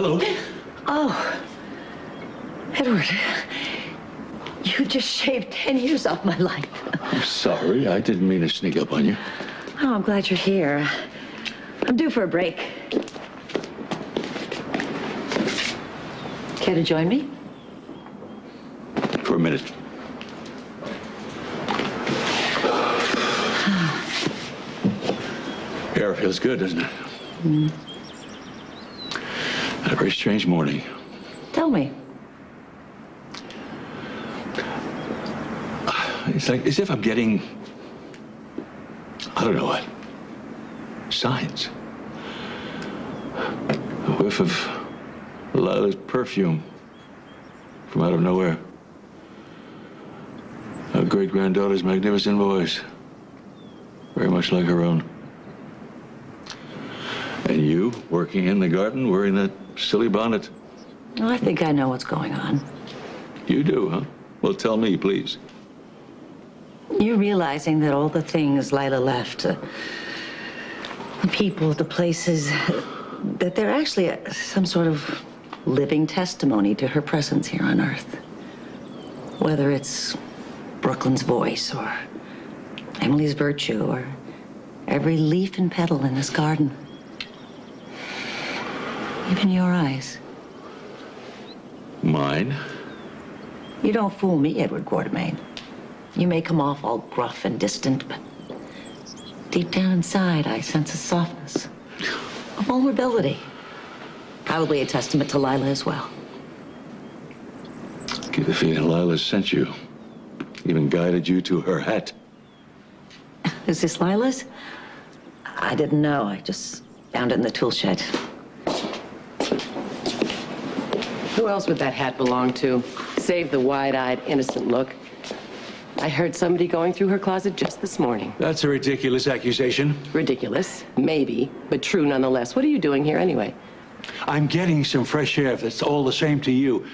Hello. Oh, Edward, you just shaved 10 years off my life. I'm sorry. I didn't mean to sneak up on you. Oh, I'm glad you're here. I'm due for a break. Care to join me? For a minute. Air feels good, doesn't it? Had a very strange morning. Tell me. It's like as if I'm getting, I don't know what, signs. A whiff of Lila's perfume from out of nowhere. Her great-granddaughter's magnificent voice. Very much like her own. And you, working in the garden, wearing that silly bonnet. Oh, I think I know what's going on. You do, huh? Well, tell me, please. You're realizing that all the things Lila left, the people, the places, that they're actually some sort of living testimony to her presence here on Earth. Whether it's Brooklyn's voice, or Emily's virtue, or every leaf and petal in this garden. Even your eyes. Mine? You don't fool me, Edward Quartermain. You may come off all gruff and distant, but deep down inside, I sense a softness, a vulnerability. Probably a testament to Lila as well. Get the feeling Lila sent you. Even guided you to her hat. Is this Lila's? I didn't know. I just found it in the tool shed. Who else would that hat belong to? Save the wide-eyed, innocent look. I heard somebody going through her closet just this morning. That's a ridiculous accusation. Ridiculous, maybe, but true nonetheless. What are you doing here anyway? I'm getting some fresh air if it's all the same to you.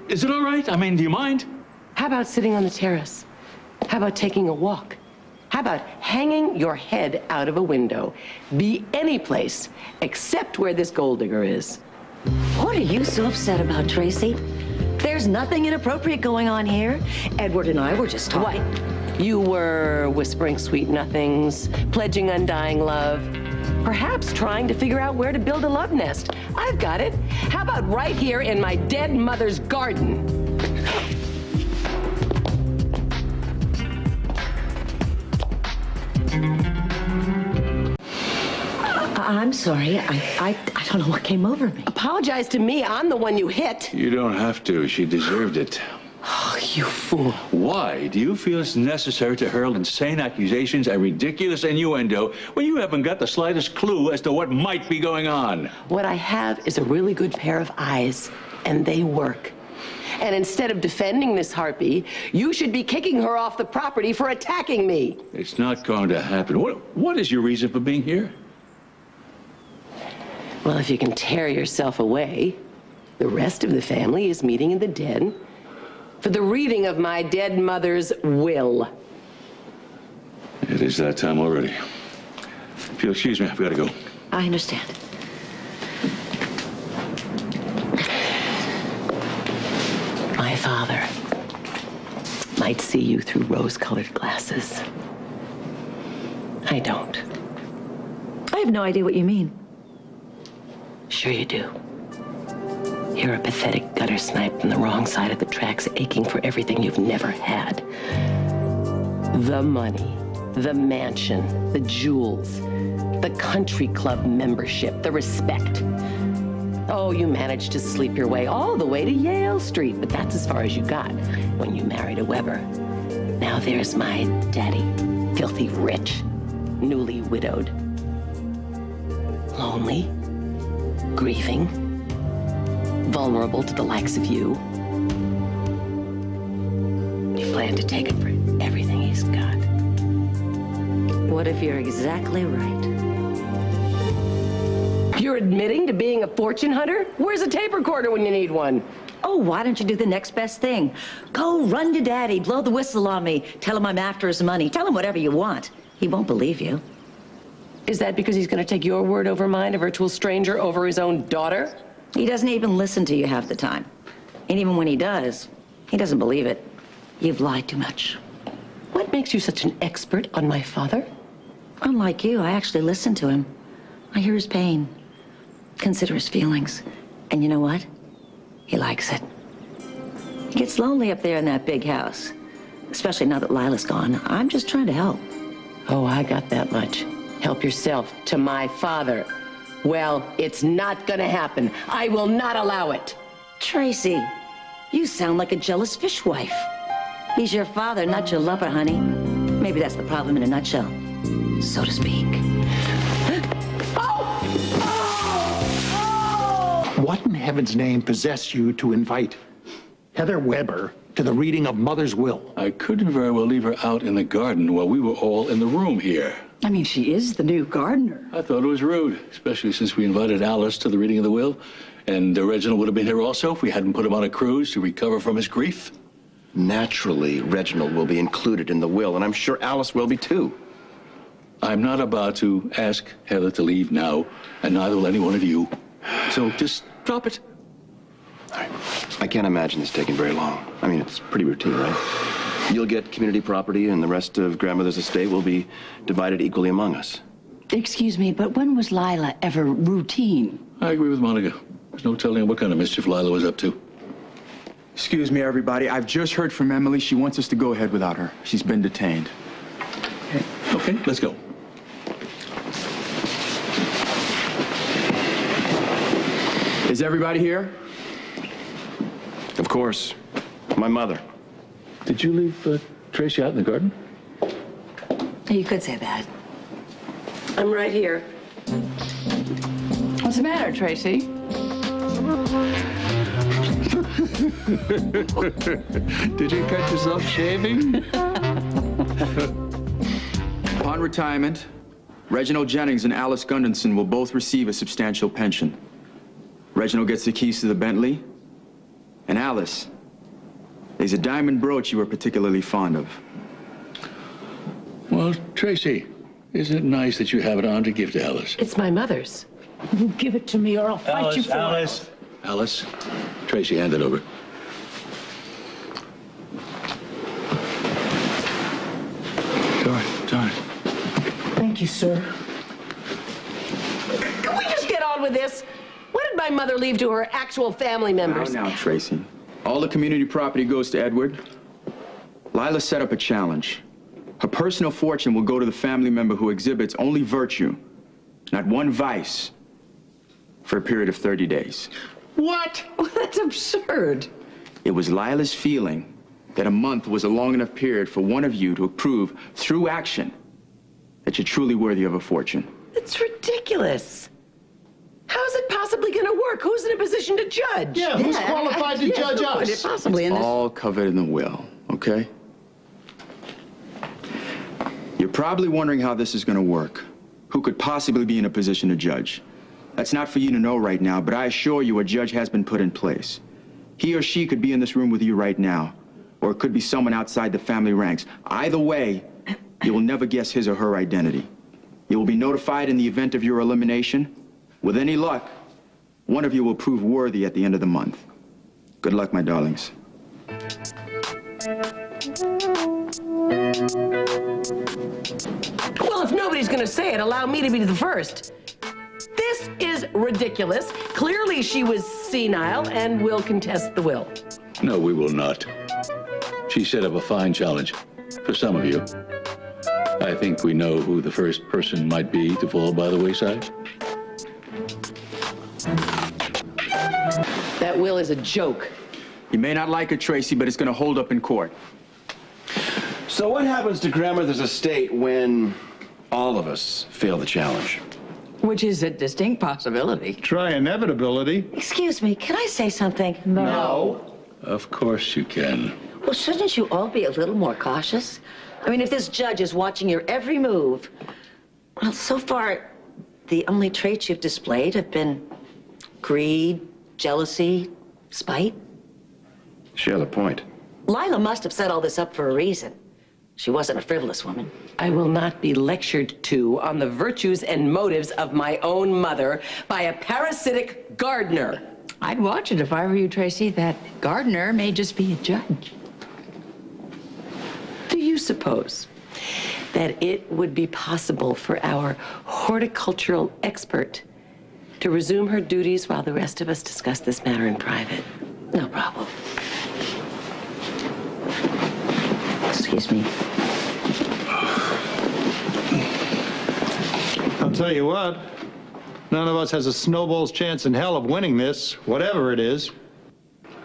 Is it all right? I mean, do you mind? How about sitting on the terrace? How about taking a walk? How about hanging your head out of a window? Be any place except where this gold digger is. What are you so upset about, Tracy? There's nothing inappropriate going on here. Edward and I were just talking. What? You were whispering sweet nothings, pledging undying love, perhaps trying to figure out where to build a love nest. I've got it. How about right here in my dead mother's garden? I'm sorry. I don't know what came over me. Apologize to me. I'm the one you hit. You don't have to. She deserved it. Oh, you fool. Why do you feel it's necessary to hurl insane accusations and ridiculous innuendo when you haven't got the slightest clue as to what might be going on? What I have is a really good pair of eyes, and they work. And instead of defending this harpy, you should be kicking her off the property for attacking me. It's not going to happen. What is your reason for being here? Well, if you can tear yourself away, the rest of the family is meeting in the den for the reading of my dead mother's will. It is that time already. If you'll excuse me, I've got to go. I understand. My father might see you through rose-colored glasses. I don't. I have no idea what you mean. Sure you do. You're a pathetic gutter snipe on the wrong side of the tracks, aching for everything you've never had. The money, the mansion, the jewels, the country club membership, the respect. Oh, you managed to sleep your way all the way to Yale Street, but that's as far as you got when you married a Weber. Now there's my daddy, filthy rich, newly widowed, lonely, grieving, vulnerable to the likes of you. You plan to take him for everything he's got. What if you're exactly right? You're admitting to being a fortune hunter? Where's a tape recorder when you need one? Oh, why don't you do the next best thing? Go run to Daddy, blow the whistle on me, tell him I'm after his money, tell him whatever you want. He won't believe you. Is that because he's going to take your word over mine, a virtual stranger, over his own daughter? He doesn't even listen to you half the time. And even when he does, he doesn't believe it. You've lied too much. What makes you such an expert on my father? Unlike you, I actually listen to him. I hear his pain, consider his feelings. And you know what? He likes it. He gets lonely up there in that big house, especially now that Lila's gone. I'm just trying to help. Oh, I got that much. Help yourself to my father. Well, it's not gonna happen. I will not allow it. Tracy, you sound like a jealous fishwife. He's your father, not your lover, honey. Maybe that's the problem in a nutshell, so to speak. What in heaven's name possessed you to invite Heather Weber to the reading of Mother's will? I couldn't very well leave her out in the garden while we were all in the room here. I mean, she is the new gardener. I thought it was rude, especially since we invited Alice to the reading of the will. And Reginald would have been here also if we hadn't put him on a cruise to recover from his grief. Naturally, Reginald will be included in the will, and I'm sure Alice will be too. I'm not about to ask Heather to leave now, and neither will any one of you. So just drop it. I can't imagine this taking very long. I mean, it's pretty routine, right? You'll get community property, and the rest of Grandmother's estate will be divided equally among us. Excuse me, but when was Lila ever routine? I agree with Monica. There's no telling what kind of mischief Lila was up to. Excuse me, everybody. I've just heard from Emily. She wants us to go ahead without her. She's been detained. Okay, let's go. Is everybody here? Of course. My mother. Did you leave Tracy out in the garden? You could say that. I'm right here. What's the matter, Tracy? Did you catch yourself shaving? Upon retirement, Reginald Jennings and Alice Gunderson will both receive a substantial pension. Reginald gets the keys to the Bentley. And Alice, there's a diamond brooch you were particularly fond of. Well, Tracy, isn't it nice that you have it on to give to Alice? It's my mother's. Give it to me or I'll fight you for it. Alice, Tracy, hand it over. Darn. Thank you, sir. Can we just get on with this? What did my mother leave to her actual family members? Now, Tracy. All the community property goes to Edward. Lila set up a challenge. Her personal fortune will go to the family member who exhibits only virtue, not one vice, for a period of 30 days. What? Well, that's absurd. It was Lila's feeling that a month was a long enough period for one of you to prove through action that you're truly worthy of a fortune. It's ridiculous. How is it possibly going to work? Who's in a position to judge? Yeah, who's qualified to judge Who could it us? possibly in this? All covered in the will, okay? You're probably wondering how this is going to work. Who could possibly be in a position to judge? That's not for you to know right now, but I assure you a judge has been put in place. He or she could be in this room with you right now, or it could be someone outside the family ranks. Either way, you will never guess his or her identity. You will be notified in the event of your elimination. With any luck, one of you will prove worthy at the end of the month. Good luck, my darlings. Well, if nobody's going to say it, allow me to be the first. This is ridiculous. Clearly she was senile and will contest the will. No, we will not. She set up a fine challenge for some of you. I think we know who the first person might be to fall by the wayside. That will is a joke. You may not like it, Tracy, but it's going to hold up in court. So what happens to Grandmother's estate when all of us fail the challenge? Which is a distinct possibility. Try inevitability. Excuse me, can I say something? No. Of course you can. Well, shouldn't you all be a little more cautious? I mean, if this judge is watching your every move, well, so far, the only traits you've displayed have been greed, jealousy, spite. She has a point. Lila must have set all this up for a reason. She wasn't a frivolous woman. I will not be lectured to on the virtues and motives of my own mother by a parasitic gardener. I'd watch it if I were you, Tracy. That gardener may just be a judge. Do you suppose that it would be possible for our horticultural expert to resume her duties while the rest of us discuss this matter in private? No problem. Excuse me. I'll tell you what, none of us has a snowball's chance in hell of winning this, whatever it is.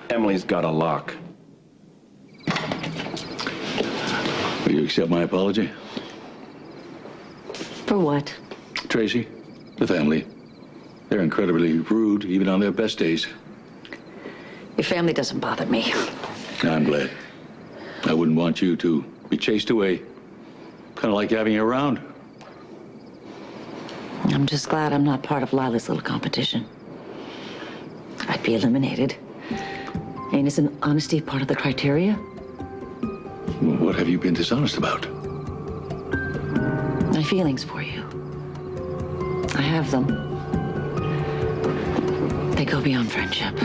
Emily's got a lock. Will you accept my apology? For what? Tracy, the family. They're incredibly rude, even on their best days. Your family doesn't bother me. I'm glad. I wouldn't want you to be chased away. Kind of like having you around. I'm just glad I'm not part of Lila's little competition. I'd be eliminated. And isn't honesty part of the criteria? What have you been dishonest about? My feelings for you. I have them. They go beyond friendship.